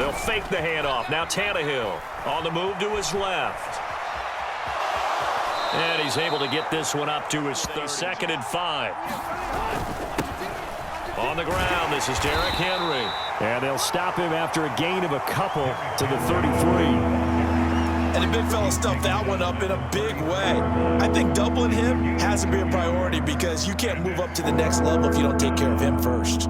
They'll fake the handoff. Now Tannehill on the move to his left. And he's able to get this one up to his 2nd and 5. On the ground, this is Derrick Henry. And they'll stop him after a gain of a couple to the 33. And the big fella stuffed that one up in a big way. I think doubling him has to be a priority because you can't move up to the next level if you don't take care of him first.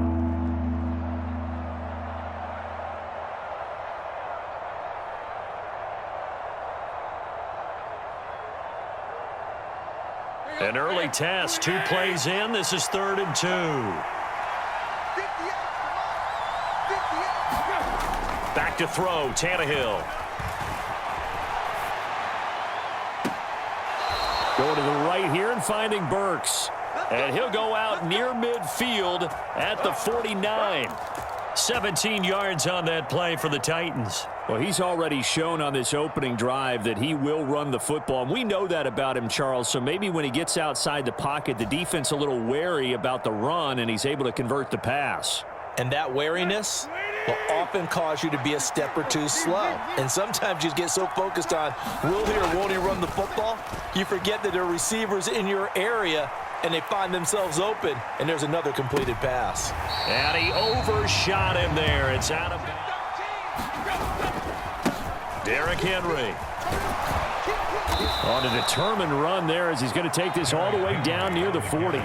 An early test, 2 plays in. This is 3rd and 2. Back to throw, Tannehill. Going to the right here and finding Burks. And he'll go out near midfield at the 49. 17 yards on that play for the Titans. Well, he's already shown on this opening drive that he will run the football. And we know that about him, Charles. So maybe when he gets outside the pocket, the defense a little wary about the run, and he's able to convert the pass. And that wariness will often cause you to be a step or two slow. And sometimes you get so focused on will he or won't he run the football, you forget that there are receivers in your area and they find themselves open, and there's another completed pass. And he overshot him there. It's out of bounds. Derrick Henry. On a determined run there as he's going to take this all the way down near the 40.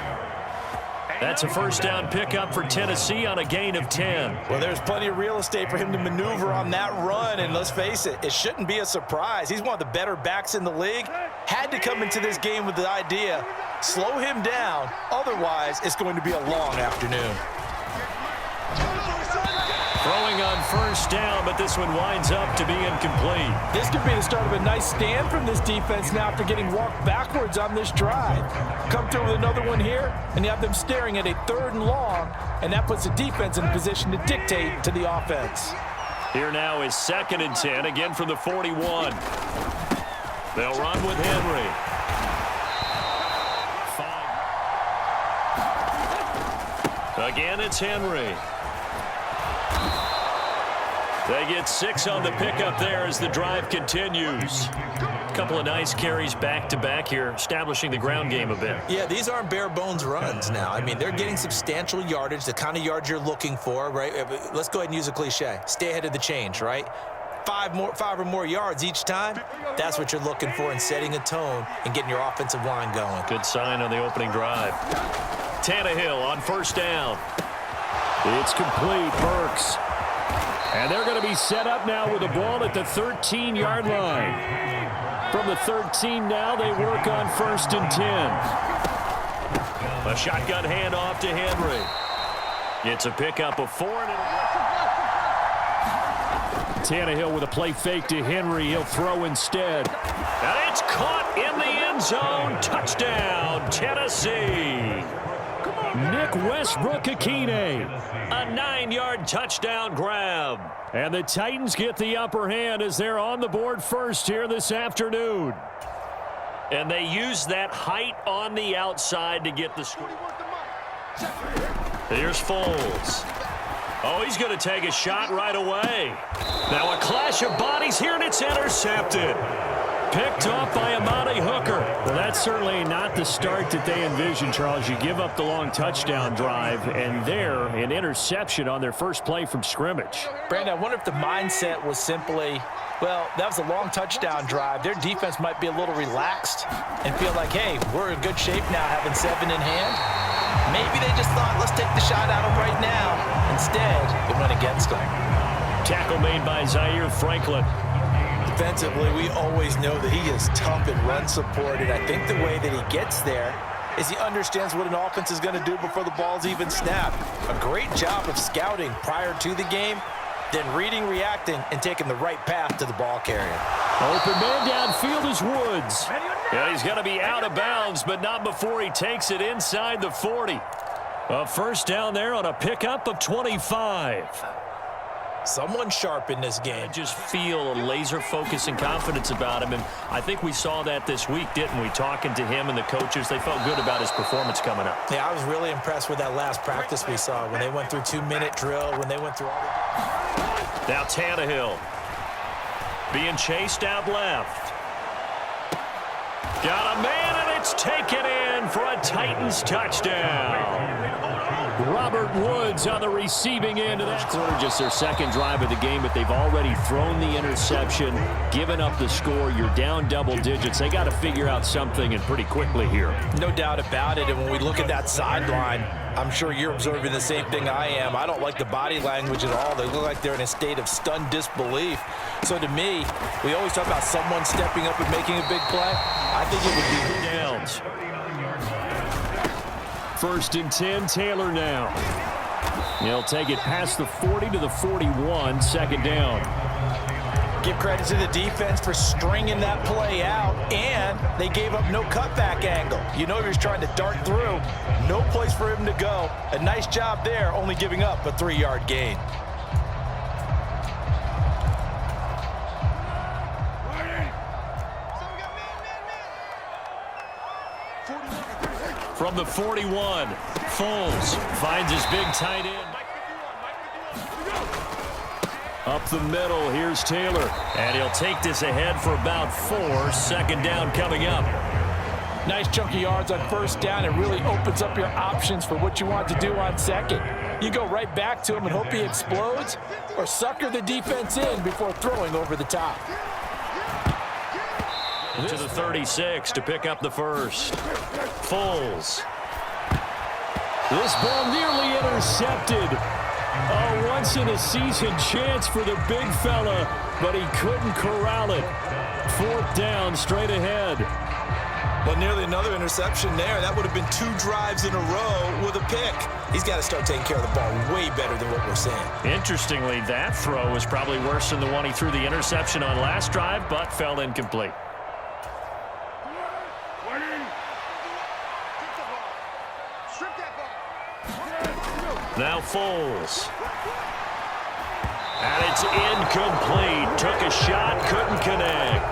That's a 1st down pickup for Tennessee on a gain of 10. Well, there's plenty of real estate for him to maneuver on that run, and let's face it, it shouldn't be a surprise. He's one of the better backs in the league. Had to come into this game with the idea, slow him down, otherwise it's going to be a long afternoon. Throwing on 1st down, but this one winds up to be incomplete. This could be the start of a nice stand from this defense now after getting walked backwards on this drive. Come through with another one here, and you have them staring at a 3rd and long, and that puts the defense in a position to dictate to the offense. Here now is 2nd and 10, again from the 41. They'll run with Henry. 5. Again, it's Henry. They get 6 on the pickup there as the drive continues. A couple of nice carries back-to-back here, establishing the ground game a bit. Yeah, these aren't bare-bones runs now. I mean, they're getting substantial yardage, the kind of yards you're looking for, right? Let's go ahead and use a cliche. Stay ahead of the change, right? 5 or more yards each time, that's what you're looking for in setting a tone and getting your offensive line going. Good sign on the opening drive. Tannehill on 1st down. It's complete, Burks. And they're going to be set up now with the ball at the 13-yard line. From the 13 now, they work on 1st and 10. A shotgun handoff to Henry. It's a pickup of 4. Tannehill with a play fake to Henry. He'll throw instead. And it's caught in the end zone. Touchdown, Tennessee. Nick Westbrook-Akine. A 9-yard touchdown grab. And the Titans get the upper hand as they're on the board first here this afternoon. And they use that height on the outside to get the score. Here's Foles. Oh, he's going to take a shot right away. Now a clash of bodies here, and it's intercepted. Picked off by Amani Hooker. Well, that's certainly not the start that they envisioned, Charles. You give up the long touchdown drive, and there, an interception on their first play from scrimmage. Brandon, I wonder if the mindset was simply, well, that was a long touchdown drive. Their defense might be a little relaxed and feel like, hey, we're in good shape now having 7 in hand. Maybe they just thought, let's take the shot at them right now. Instead, it went against them. Tackle made by Zaire Franklin. Defensively, we always know that he is tough and run support, and I think the way that he gets there is he understands what an offense is going to do before the ball's even snapped. A great job of scouting prior to the game, then reading, reacting, and taking the right path to the ball carrier. Open man downfield is Woods. Yeah, he's going to be out of bounds, but not before he takes it inside the 40. A 1st down there on a pickup of 25. Someone sharp in this game. Just feel a laser focus and confidence about him, and I think we saw that this week, didn't we? Talking to him and the coaches, they felt good about his performance coming up. Yeah, I was really impressed with that last practice we saw when they went through 2-minute drill, when they went through all the... Now Tannehill. Being chased out left. Got a man, and it's taken in for a Titans touchdown. Robert Woods on the receiving end of that quarter. Just their second drive of the game, but they've already thrown the interception, given up the score. You're down double digits. They got to figure out something, and pretty quickly here. No doubt about it. And when we look at that sideline, I'm sure you're observing the same thing I am. I don't like the body language at all. They look like they're in a state of stunned disbelief. So to me, we always talk about someone stepping up and making a big play. I think it would be downs. 1st and 10, Taylor now. He'll take it past the 40 to the 41, 2nd down. Give credit to the defense for stringing that play out, and they gave up no cutback angle. You know he was trying to dart through. No place for him to go. A nice job there, only giving up a 3-yard gain. From the 41, Foles finds his big tight end. Up the middle, here's Taylor. And he'll take this ahead for about 4. 2nd down coming up. Nice chunky yards on 1st down. It really opens up your options for what you want to do on 2nd. You go right back to him and hope he explodes, or sucker the defense in before throwing over the top. To the 36 to pick up the 1st. Foles. This ball nearly intercepted. A once-in-a-season chance for the big fella, but he couldn't corral it. 4th down, straight ahead. Well, nearly another interception there. That would have been 2 drives in a row with a pick. He's got to start taking care of the ball way better than what we're seeing. Interestingly, that throw was probably worse than the one he threw the interception on last drive, but fell incomplete. Now Foles. And it's incomplete. Took a shot, couldn't connect.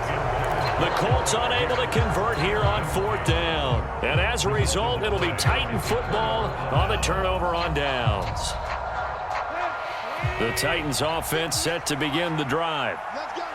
The Colts unable to convert here on 4th down. And as a result, it'll be Titan football on the turnover on downs. The Titans offense set to begin the drive.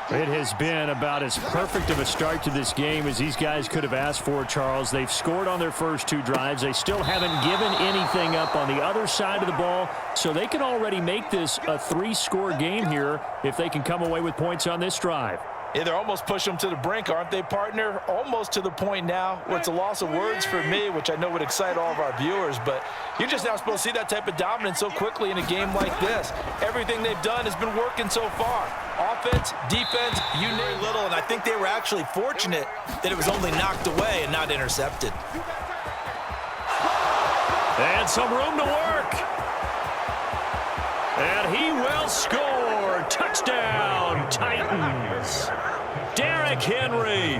It has been about as perfect of a start to this game as these guys could have asked for, Charles. They've scored on their first 2 drives. They still haven't given anything up on the other side of the ball, so they can already make this a 3-score game here if they can come away with points on this drive. Yeah, they're almost pushing them to the brink, aren't they, partner? Almost to the point now where it's a loss of words for me, which I know would excite all of our viewers, but you're just not supposed to see that type of dominance so quickly in a game like this. Everything they've done has been working so far. Offense, defense, you name little, and I think they were actually fortunate that it was only knocked away and not intercepted. And some room to work. And he will score. Touchdown, Titans. Derrick Henry,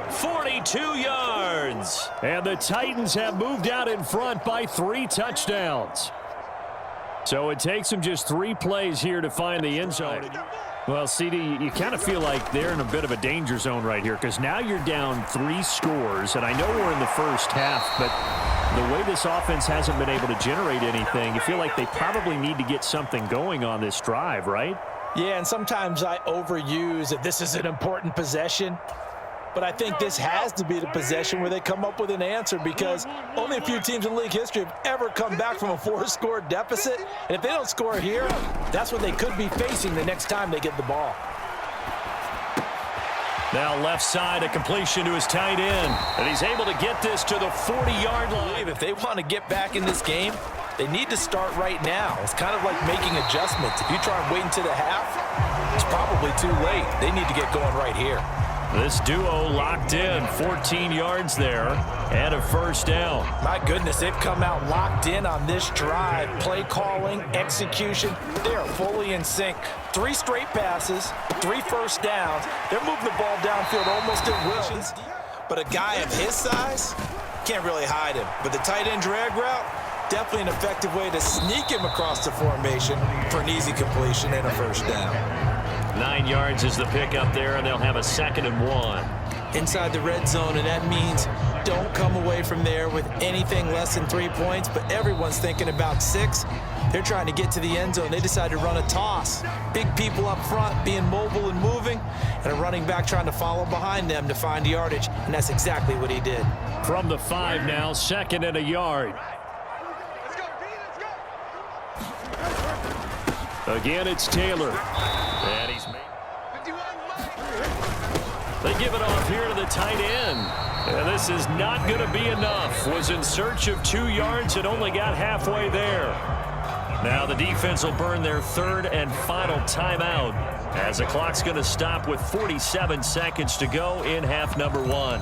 42 yards. And the Titans have moved out in front by 3 touchdowns. So it takes them just 3 plays here to find the end zone. Well, CD, you kind of feel like they're in a bit of a danger zone right here because now you're down 3 scores, and I know we're in the first half, but the way this offense hasn't been able to generate anything, you feel like they probably need to get something going on this drive, right? Yeah, and sometimes I overuse that this is an important possession, but I think this has to be the possession where they come up with an answer because only a few teams in league history have ever come back from a 4-score deficit, and if they don't score here, that's what they could be facing the next time they get the ball. Now left side, a completion to his tight end, and he's able to get this to the 40-yard line. If they want to get back in this game, they need to start right now. It's kind of like making adjustments. If you try and wait until the half, it's probably too late. They need to get going right here. This duo locked in, 14 yards there, and a 1st down. My goodness, they've come out locked in on this drive. Play calling, execution, they are fully in sync. 3 straight passes, 3 first downs. They're moving the ball downfield almost at will. But a guy of his size, can't really hide him. But the tight end drag route, definitely an effective way to sneak him across the formation for an easy completion and a 1st down. 9 yards is the pickup there, and they'll have a 2nd and 1. Inside the red zone, and that means don't come away from there with anything less than 3 points, but everyone's thinking about 6. They're trying to get to the end zone. They decided to run a toss. Big people up front being mobile and moving, and a running back trying to follow behind them to find yardage, and that's exactly what he did. From the 5 now, 2nd and a yard. Again, it's Taylor. And he's made. They give it off here to the tight end. And this is not going to be enough. Was in search of 2 yards and only got halfway there. Now the defense will burn their 3rd and final timeout as the clock's going to stop with 47 seconds to go in half number 1.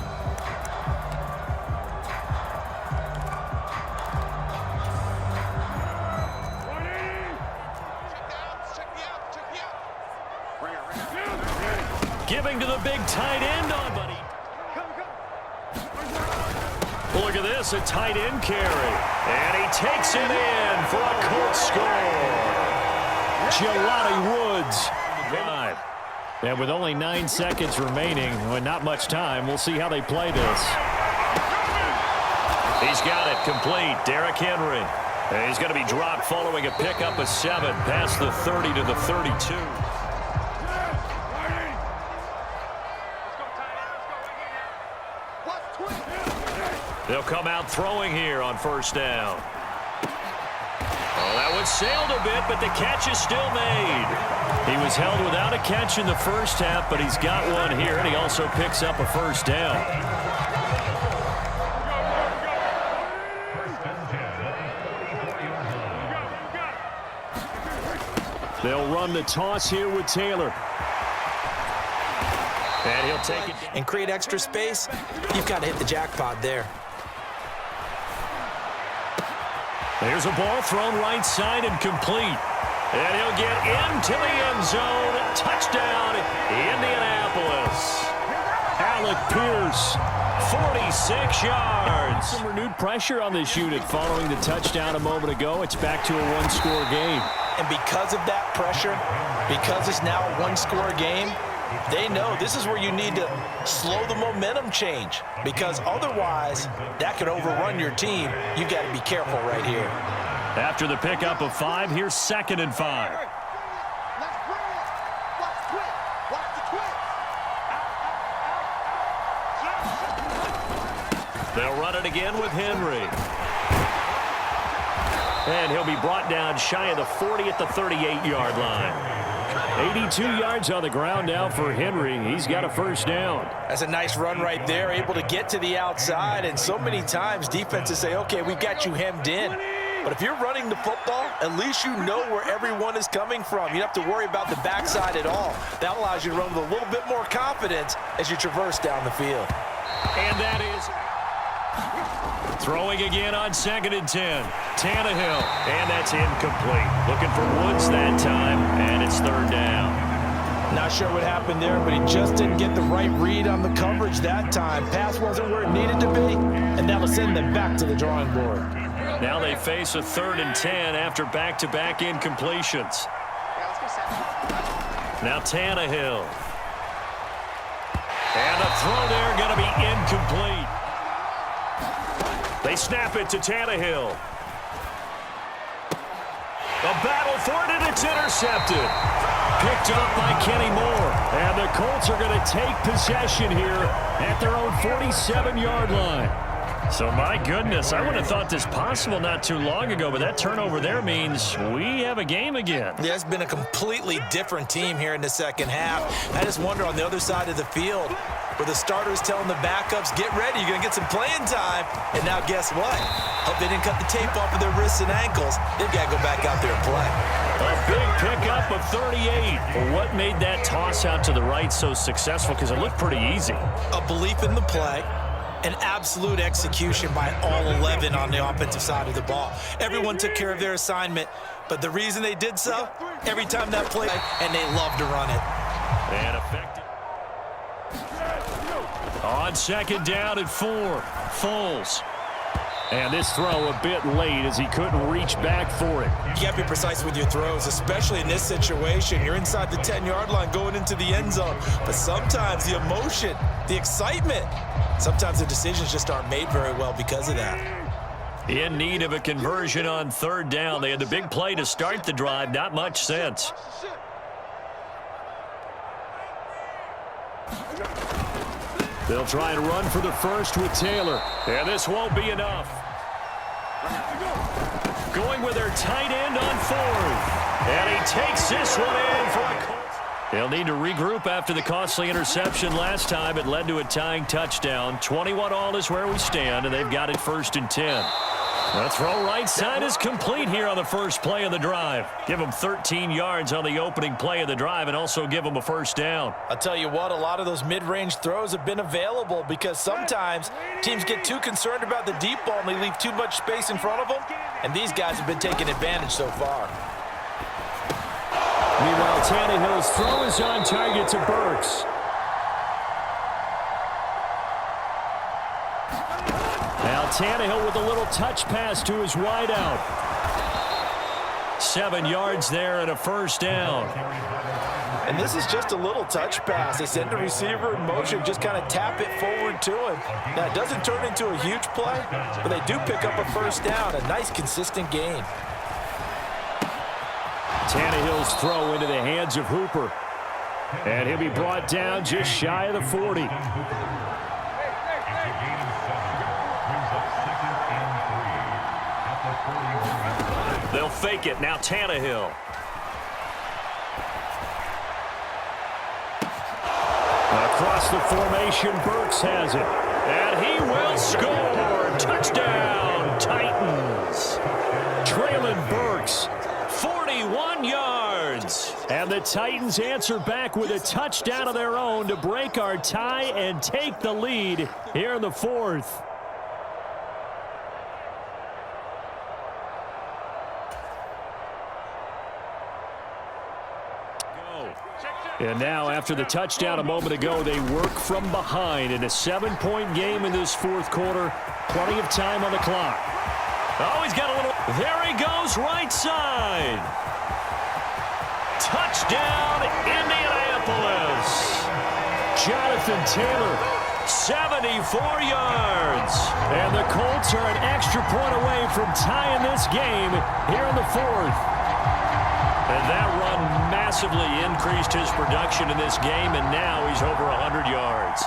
Giving to the big tight end on, buddy. Look at this, a tight end carry. And he takes it in for a Colts score. Jelani Woods. And with only 9 seconds remaining, well, not much time, we'll see how they play this. He's got it complete. Derrick Henry. And he's going to be dropped following a pickup of 7 past the 30 to the 32. They'll come out throwing here on 1st down. Oh, that one sailed a bit, but the catch is still made. He was held without a catch in the first half, but he's got one here, and he also picks up a 1st down. They'll run the toss here with Taylor. And he'll take it. And create extra space, you've got to hit the jackpot there. There's a ball thrown right side and complete. And he'll get into the end zone. Touchdown, Indianapolis. Alec Pierce. 46 yards. Some renewed pressure on this unit following the touchdown a moment ago. It's back to a 1-score game. And because of that pressure, because it's now a 1-score game, they know this is where you need to slow the momentum change, because otherwise that could overrun your team. You've got to be careful right here. After the pickup of 5, here's 2nd and 5. They'll run it again with Henry. And he'll be brought down shy of the 40 at the 38-yard line. 82 yards on the ground now for Henry. He's got a 1st down. That's a nice run right there, able to get to the outside. And so many times defenses say, okay, we've got you hemmed in. But if you're running the football, at least you know where everyone is coming from. You don't have to worry about the backside at all. That allows you to run with a little bit more confidence as you traverse down the field. And that is throwing again on 2nd and 10. Tannehill, and that's incomplete. Looking for Woods that time, and it's 3rd down. Not sure what happened there, but he just didn't get the right read on the coverage that time. Pass wasn't where it needed to be, and that'll send them back to the drawing board. Now they face a 3rd and 10 after back-to-back incompletions. Now Tannehill. And the throw there going to be incomplete. They snap it to Tannehill. A battle for it, and it's intercepted. Picked up by Kenny Moore. And the Colts are going to take possession here at their own 47-yard line. So, my goodness, I would have thought this possible not too long ago, but that turnover there means we have a game again. Yeah, it's been a completely different team here in the second half. I just wonder on the other side of the field, where the starters telling the backups, get ready, you're going to get some playing time. And now guess what? Hope they didn't cut the tape off of their wrists and ankles. They've got to go back out there and play. A big pickup of 38. Well, what made that toss out to the right so successful? Because it looked pretty easy. A belief in the play. An absolute execution by all 11 on the offensive side of the ball. Everyone took care of their assignment, but the reason they did so, every time that play, and they love to run it. And effective. On 2nd down and 4, Foles. And this throw a bit late as he couldn't reach back for it. You can't be precise with your throws, especially in this situation. You're inside the 10-yard line going into the end zone. But sometimes the emotion, the excitement, sometimes the decisions just aren't made very well because of that. In need of a conversion on third down. They had the big play to start the drive. Not much sense. They'll try and run for the first with Taylor. And this won't be enough. Going with their tight end on fourth. And he takes this one in for a Colts. They'll need to regroup after the costly interception last time. It led to a tying touchdown. 21-all is where we stand, and they've got it 1st and 10. The throw right side is complete here on the first play of the drive. Give them 13 yards on the opening play of the drive and also give them a first down. I'll tell you what, a lot of those mid-range throws have been available because sometimes teams get too concerned about the deep ball and they leave too much space in front of them, and these guys have been taking advantage so far. Meanwhile, Tannehill's throw is on target to Burks. Now Tannehill with a little touch pass to his wideout. 7 yards there and a first down. And this is just a little touch pass. They send the receiver in motion, just kind of tap it forward to him. Now, it doesn't turn into a huge play, but they do pick up a first down. A nice, consistent gain. Tannehill's throw into the hands of Hooper. And he'll be brought down just shy of the 40. They'll fake it. Now Tannehill. Across the formation, Burks has it. And he will score. Touchdown, Titans. Traylon Burks. 41 yards. And the Titans answer back with a touchdown of their own to break our tie and take the lead here in the 4th. And now, after the touchdown a moment ago, they work from behind in a 7-point game in this 4th quarter. Plenty of time on the clock. Oh, he's got a little. There he goes, right side. Touchdown, Indianapolis. Jonathan Taylor. 74 yards. And the Colts are an extra point away from tying this game here in the 4th. And that run massively increased his production in this game, and now he's over 100 yards.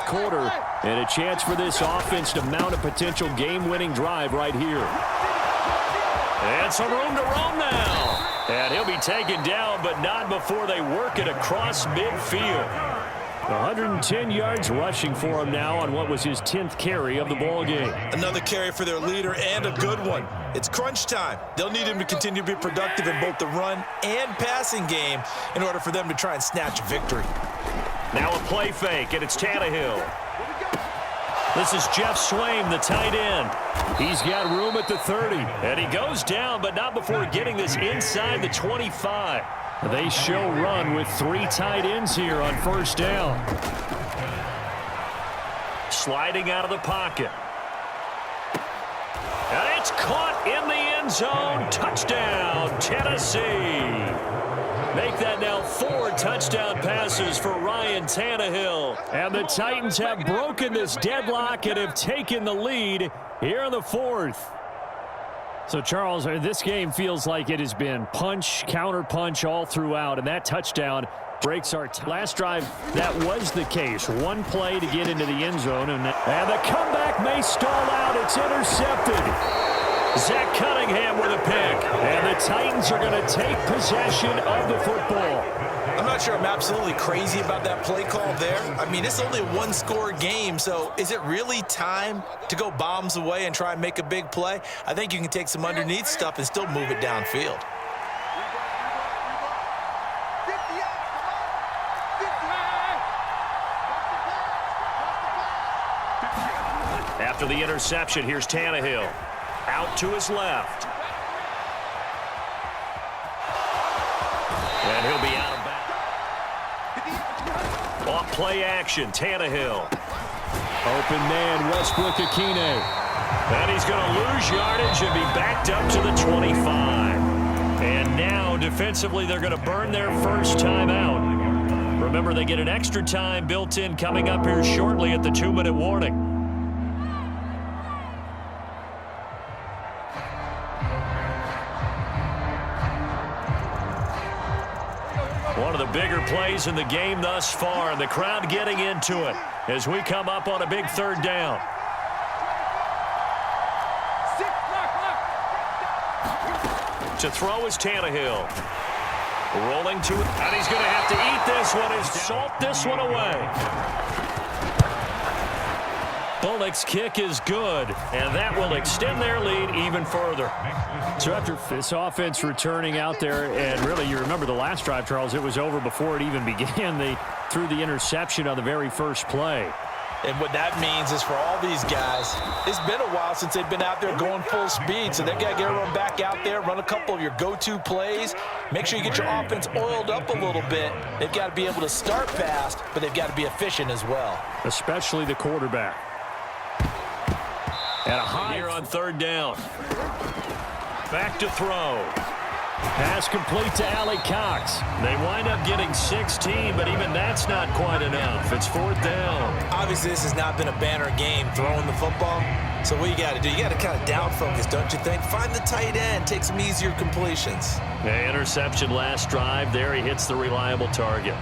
Quarter, and a chance for this offense to mount a potential game-winning drive right here. And some room to roam now. And he'll be taken down, but not before they work it across midfield. 110 yards rushing for him now on what was his 10th carry of the ball game. Another carry for their leader, and a good one. It's crunch time. They'll need him to continue to be productive in both the run and passing game in order for them to try and snatch a victory. Now a play fake, and it's Tannehill. This is Jeff Swaim, the tight end. He's got room at the 30. And he goes down, but not before getting this inside the 25. They show run with 3 tight ends here on first down. Sliding out of the pocket. And it's caught in the end zone. Touchdown, Tennessee. Make that now 4 touchdown passes for Ryan Tannehill. And the Titans have broken this deadlock and have taken the lead here in the 4th. So, Charles, this game feels like it has been punch, counter-punch all throughout, and that touchdown breaks our last drive. That was the case. One play to get into the end zone, and the comeback may stall out. It's intercepted. Zach Cunningham with a pick. And the Titans are going to take possession of the football. I'm not sure I'm absolutely crazy about that play call there. I mean, it's only a 1-score game, so is it really time to go bombs away and try and make a big play? I think you can take some underneath stuff and still move it downfield. After the interception, here's Tannehill. Out to his left. And he'll be out of bounds. Off play action, Tannehill. Open man, Westbrook-Akine. And he's going to lose yardage and be backed up to the 25. And now, defensively, they're going to burn their first time out. Remember, they get an extra time built in coming up here shortly at the 2-minute warning. One of the bigger plays in the game thus far, and the crowd getting into it as we come up on a big third down. To throw is Tannehill. Rolling to it, and he's going to have to eat this one and salt this one away. Bullock's kick is good, and that will extend their lead even further. So after this offense returning out there, and really you remember the last drive, Charles, it was over before it even began. They threw the interception on the very first play. And what that means is for all these guys, it's been a while since they've been out there going full speed, so they've got to get everyone back out there, run a couple of your go-to plays, make sure you get your offense oiled up a little bit. They've got to be able to start fast, but they've got to be efficient as well. Especially the quarterback. And a high here on third down. Back to throw. Pass complete to Allie Cox. They wind up getting 16, but even that's not quite enough. It's fourth down. Obviously, this has not been a banner game throwing the football. So what you got to do, you got to kind of down focus, don't you think? Find the tight end, take some easier completions. The interception last drive. There he hits the reliable target.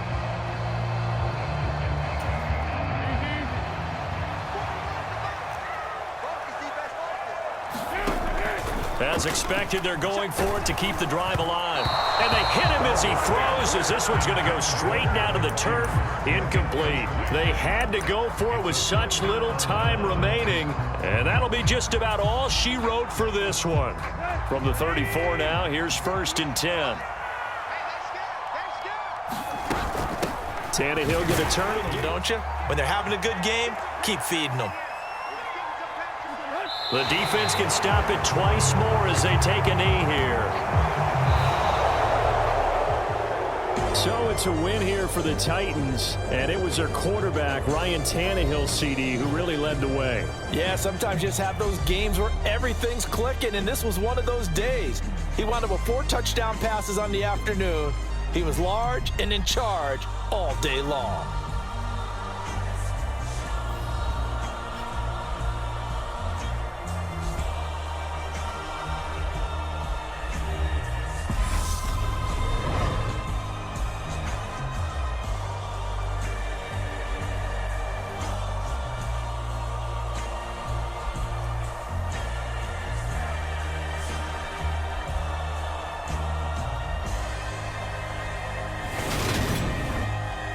As expected, they're going for it to keep the drive alive. And they hit him as he throws, as this one's going to go straight down to the turf. Incomplete. They had to go for it with such little time remaining. And that'll be just about all she wrote for this one. From the 34 now, here's 1st and 10. Tannehill going to turn it, don't you? When they're having a good game, keep feeding them. The defense can stop it twice more as they take a knee here. So it's a win here for the Titans, and it was their quarterback, Ryan Tannehill, CD, who really led the way. Yeah, sometimes you just have those games where everything's clicking, and this was one of those days. He wound up with 4 touchdown passes on the afternoon. He was large and in charge all day long.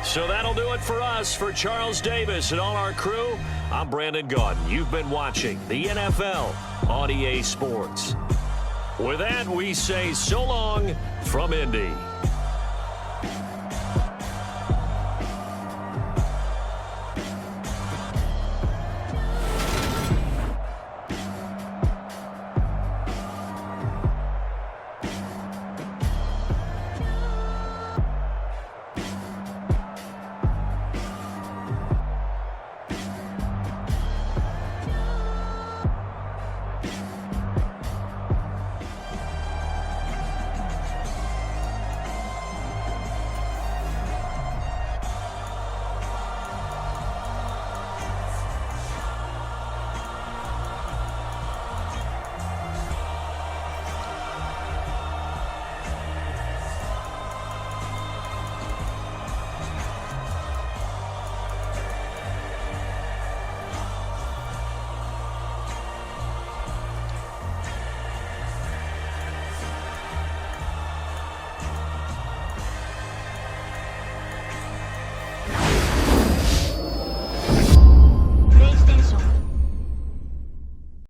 So that'll do it for us. For Charles Davis and all our crew, I'm Brandon Gaudin. You've been watching the NFL on EA Sports. With that, we say so long from Indy.